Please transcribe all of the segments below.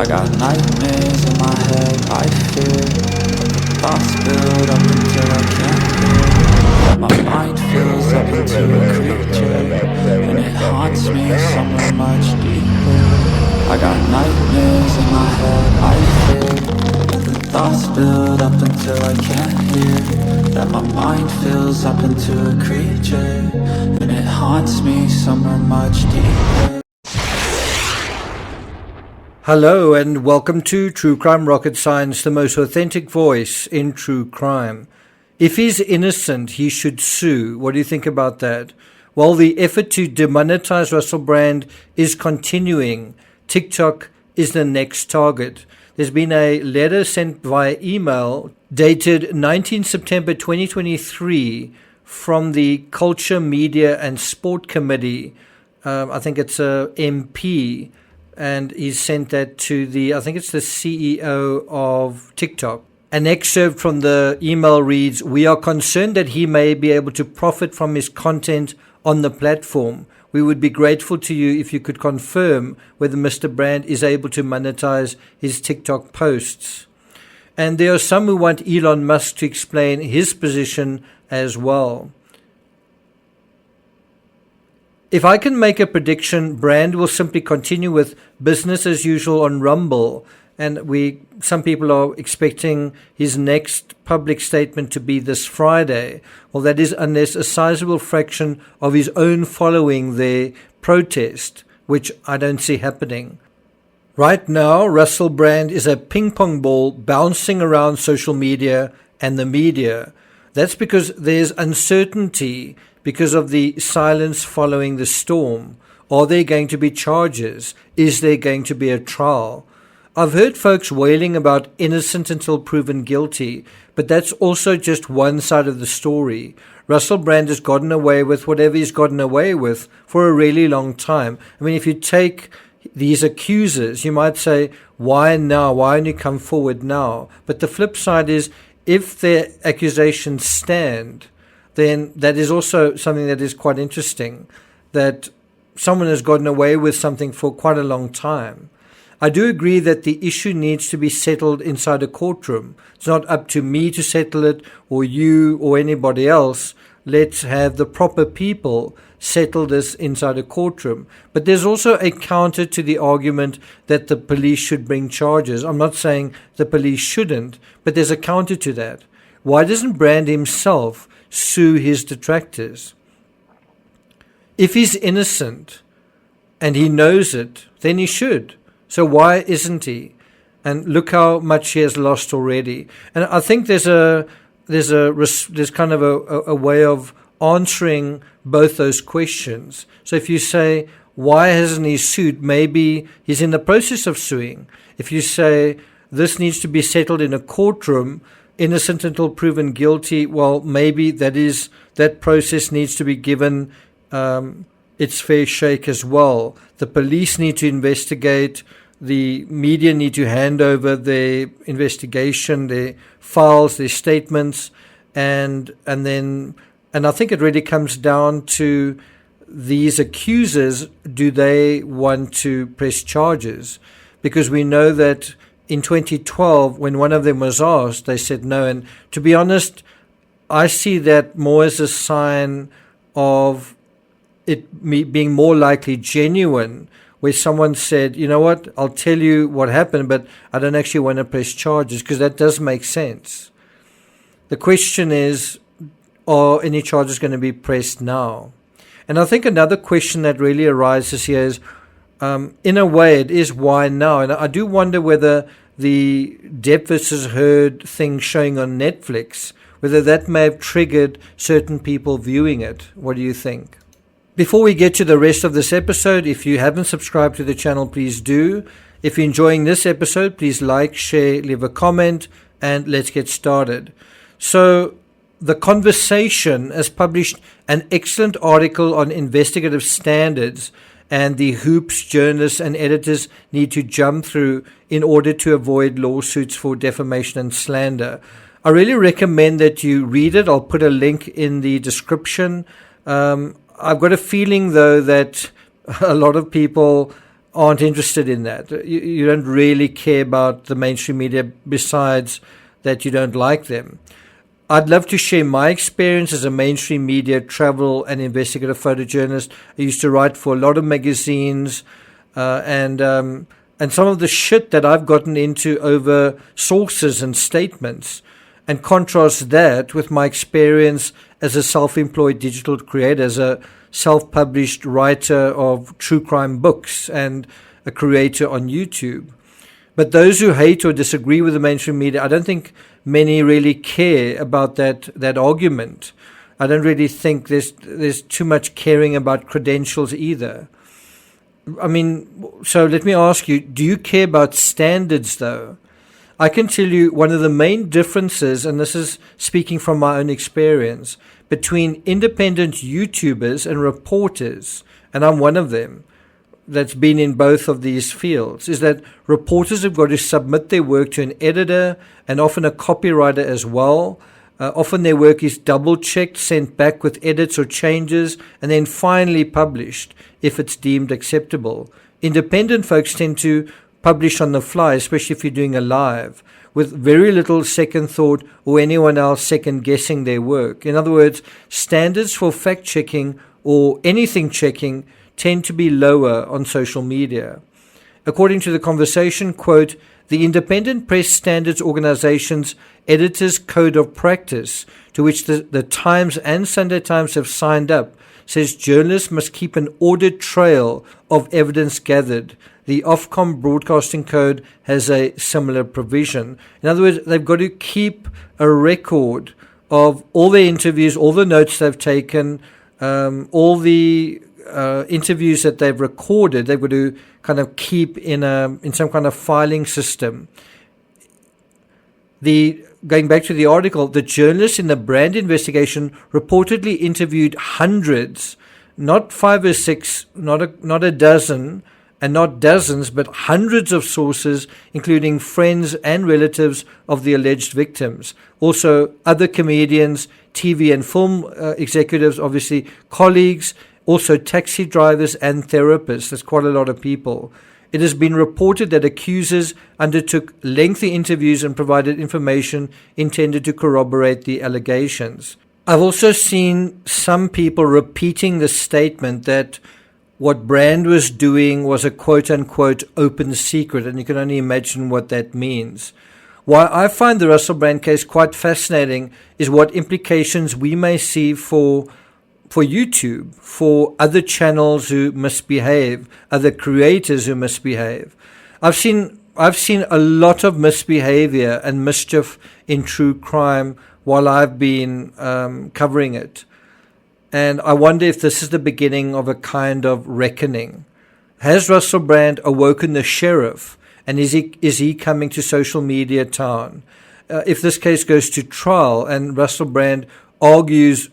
I got nightmares in my head, I fear thoughts build up until I can't hear. That my mind fills up into a creature, and it haunts me somewhere much deeper. I got nightmares in my head, I fear the thoughts build up until I can't hear. That my mind fills up into a creature, and it haunts me somewhere much deeper. Hello and welcome to True Crime Rocket Science, the most authentic voice in true crime. If he's innocent, he should sue. What do you think about that? Well, the effort to demonetize Russell Brand is continuing. TikTok is the next target. There's been a letter sent via email dated 19 September 2023 from the Culture, Media and Sport Committee. I think it's a MP. And he sent that to I think it's the CEO of TikTok. An excerpt from the email reads, "We are concerned that he may be able to profit from his content on the platform. We would be grateful to you if you could confirm whether Mr. Brand is able to monetize his TikTok posts." And there are some who want Elon Musk to explain his position as well. If I can make a prediction, Brand will simply continue with business as usual on Rumble, and some people are expecting his next public statement to be this Friday. Well, that is unless a sizable fraction of his own following there protest, which I don't see happening. Right now, Russell Brand is a ping pong ball bouncing around social media and the media. That's because there's uncertainty because of the silence following the storm. Are there going to be charges? Is there going to be a trial? I've heard folks wailing about innocent until proven guilty, but that's also just one side of the story. Russell Brand has gotten away with whatever he's gotten away with for a really long time. I mean, if you take these accusers, you might say, why now? Why only come forward now? But the flip side is, if their accusations stand, then that is also something that is quite interesting, that someone has gotten away with something for quite a long time. I do agree that the issue needs to be settled inside a courtroom. It's not up to me to settle it, or you or anybody else. Let's have the proper people settle this inside a courtroom. But there's also a counter to the argument that the police should bring charges. I'm not saying the police shouldn't, but there's a counter to that. Why doesn't Brand himself sue his detractors? If he's innocent and he knows it, then he should. So why isn't he? And look how much he has lost already. And I think there's kind of a way of answering both those questions. So if you say, why hasn't he sued? Maybe he's in the process of suing. If you say this needs to be settled in a courtroom, innocent until proven guilty, well, maybe that process needs to be given its fair shake as well. The police need to investigate. The media need to hand over their investigation, their files, their statements, and I think it really comes down to these accusers. Do they want to press charges? Because we know that in 2012, when one of them was asked, they said no. And to be honest, I see that more as a sign of it being more likely genuine, where someone said, you know what, I'll tell you what happened, but I don't actually want to press charges, because that does make sense. The question is, are any charges going to be pressed now? And I think another question that really arises here is, in a way, it is why now? And I do wonder whether the Depp versus Heard thing showing on Netflix, whether that may have triggered certain people viewing it. What do you think? Before we get to the rest of this episode, if you haven't subscribed to the channel, please do. If you're enjoying this episode, please like, share, leave a comment, and let's get started. So, The Conversation has published an excellent article on investigative standards and the hoops journalists and editors need to jump through in order to avoid lawsuits for defamation and slander. I really recommend that you read it. I'll put a link in the description. I've got a feeling, though, that a lot of people aren't interested in that. You don't really care about the mainstream media besides that you don't like them. I'd love to share my experience as a mainstream media travel and investigative photojournalist. I used to write for a lot of magazines, and some of the shit that I've gotten into over sources and statements, and contrast that with my experience as a self-employed digital creator, as a self-published writer of true crime books and a creator on YouTube. But those who hate or disagree with the mainstream media, I don't think many really care about that argument. I don't really think there's too much caring about credentials either. I mean, so let me ask you, do you care about standards though? I can tell you one of the main differences, and this is speaking from my own experience, between independent YouTubers and reporters, and I'm one of them that's been in both of these fields, is that reporters have got to submit their work to an editor and often a copywriter as well. Often their work is double-checked, sent back with edits or changes, and then finally published if it's deemed acceptable. Independent folks tend to publish on the fly, especially if you're doing a live, with very little second thought or anyone else second guessing their work. In other words, standards for fact checking or anything checking tend to be lower on social media. According to The Conversation, quote, the Independent Press Standards Organization's Editors Code of Practice, to which the Times and Sunday Times have signed up, says journalists must keep an ordered trail of evidence gathered. The Ofcom Broadcasting Code has a similar provision. In other words, they've got to keep a record of all their interviews, all the notes they've taken, all the interviews that they've recorded. They've got to kind of keep in some kind of filing system. Going back to the article, the journalists in the Brand investigation reportedly interviewed hundreds, not 5 or 6, not a dozen, and not dozens, but hundreds of sources, including friends and relatives of the alleged victims. Also, other comedians, TV and film executives, obviously colleagues, also taxi drivers and therapists. That's quite a lot of people. It has been reported that accusers undertook lengthy interviews and provided information intended to corroborate the allegations. I've also seen some people repeating the statement that what Brand was doing was a quote-unquote open secret, and you can only imagine what that means. Why I find the Russell Brand case quite fascinating is what implications we may see for YouTube, for other channels who misbehave, other creators who misbehave. I've seen a lot of misbehavior and mischief in true crime while I've been covering it. And I wonder if this is the beginning of a kind of reckoning. Has Russell Brand awoken the sheriff? And is he coming to social media town? If this case goes to trial and Russell Brand argues,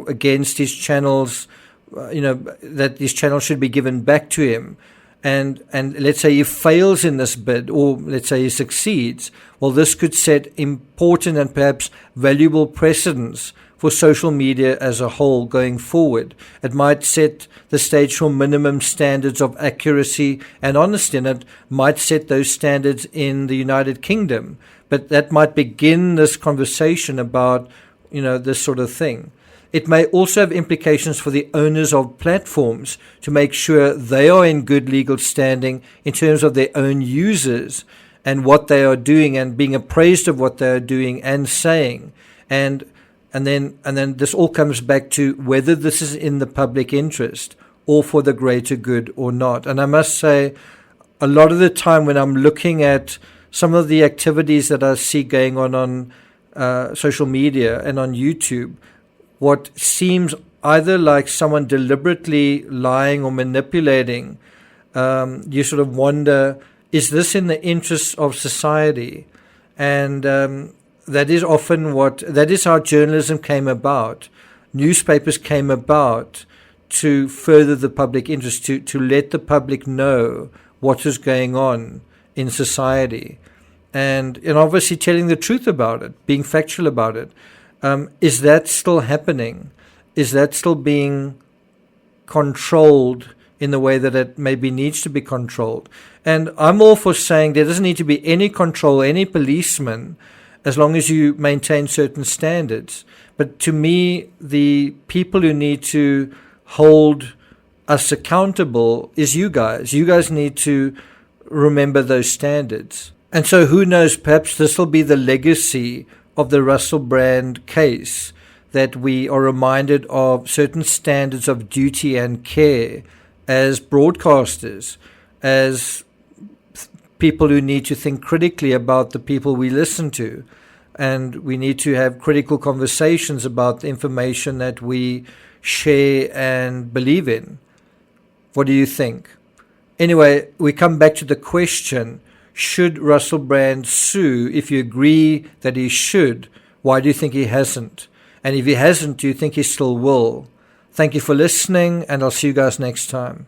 against his channels, that his channel should be given back to him, and let's say he fails in this bid, or let's say he succeeds, well, this could set important and perhaps valuable precedents for social media as a whole going forward. It might set the stage for minimum standards of accuracy and honesty, and it might set those standards in the United Kingdom. But that might begin this conversation about, this sort of thing. It may also have implications for the owners of platforms to make sure they are in good legal standing in terms of their own users and what they are doing and being appraised of what they are doing and saying. And then this all comes back to whether this is in the public interest or for the greater good or not. And I must say, a lot of the time when I'm looking at some of the activities that I see going on social media and on YouTube, what seems either like someone deliberately lying or manipulating, you sort of wonder, is this in the interests of society? And that is how journalism came about. Newspapers came about to further the public interest, to let the public know what is going on in society. And obviously telling the truth about it, being factual about it. Is that still happening? Is that still being controlled in the way that it maybe needs to be controlled. And I'm all for saying there doesn't need to be any control, any policeman, as long as you maintain certain standards. But to me, the people who need to hold us accountable is you guys. You guys need to remember those standards. And so who knows, perhaps this will be the legacy of the Russell Brand case, that we are reminded of certain standards of duty and care as broadcasters, as people who need to think critically about the people we listen to. And we need to have critical conversations about the information that we share and believe in. What do you think? Anyway, we come back to the question, should Russell Brand sue? If you agree that he should, why do you think he hasn't? And if he hasn't, do you think he still will? Thank you for listening, and I'll see you guys next time.